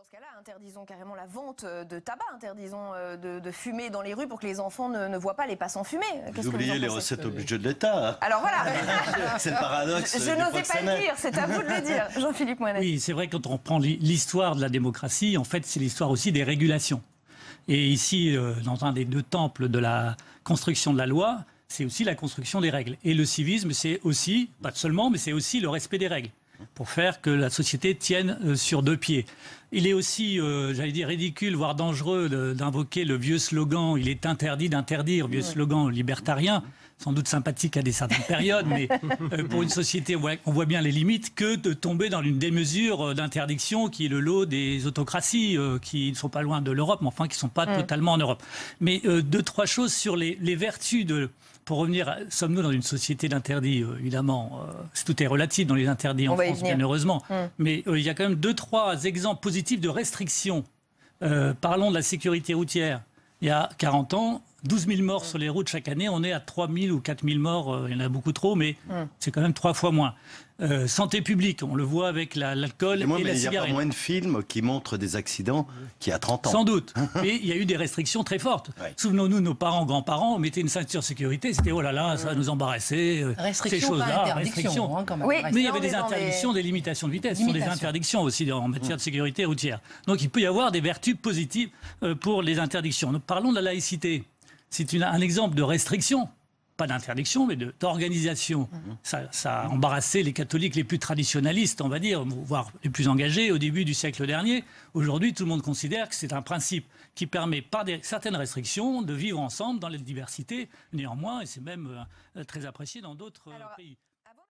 ce cas-là, interdisons carrément la vente de tabac, interdisons de fumer dans les rues pour que les enfants ne voient pas les passants fumer. Vous oubliez les recettes au budget de l'État. Hein. Alors voilà. C'est le paradoxe. Je n'osais pas le dire, c'est à vous de le dire, Jean-Philippe Moinet. Oui, c'est vrai, quand on reprend l'histoire de la démocratie, en fait, c'est l'histoire aussi des régulations. Et ici, dans un des deux temples de la construction de la loi, c'est aussi la construction des règles. Et le civisme, c'est aussi, pas seulement, mais c'est aussi le respect des règles, pour faire que la société tienne sur deux pieds. Il est aussi, j'allais dire, ridicule, voire dangereux d'invoquer le vieux slogan « il est interdit d'interdire », vieux slogan libertarien, sans doute sympathique à des certaines périodes, mais pour une société, on voit bien les limites, que de tomber dans une démesure d'interdiction qui est le lot des autocraties qui ne sont pas loin de l'Europe, mais enfin qui ne sont pas totalement en Europe. Mais deux, trois choses sur les vertus de... Pour revenir, sommes-nous dans une société d'interdits, évidemment, tout est relatif dans les interdits en France, bien heureusement. Mais il y a quand même deux, trois exemples positifs de restrictions. Parlons de la sécurité routière. Il y a 40 ans, 12 000 morts sur les routes chaque année. On est à 3 000 ou 4 000 morts. Il y en a beaucoup trop, mais c'est quand même 3 fois moins. Santé publique, on le voit avec l'alcool et la cigarette. Il y a pas moins de films qui montrent des accidents qu'il y a 30 ans. Sans doute. Mais il y a eu des restrictions très fortes. Ouais. Souvenons-nous, nos parents, grands-parents mettaient une ceinture de sécurité. C'était, oh là là, ça nous embarrassait. Ces choses-là, restrictions. Hein, quand même. Oui, mais il y avait des interdictions, des limitations de vitesse. Ce sont des interdictions aussi en matière de sécurité routière. Donc il peut y avoir des vertus positives pour les interdictions. Nous parlons de la laïcité. C'est un exemple de restriction. Pas d'interdiction, mais d'organisation. Ça a embarrassé les catholiques les plus traditionnalistes, on va dire, voire les plus engagés au début du siècle dernier. Aujourd'hui, tout le monde considère que c'est un principe qui permet, par certaines restrictions, de vivre ensemble dans la diversité. Néanmoins, et c'est même très apprécié dans d'autres pays.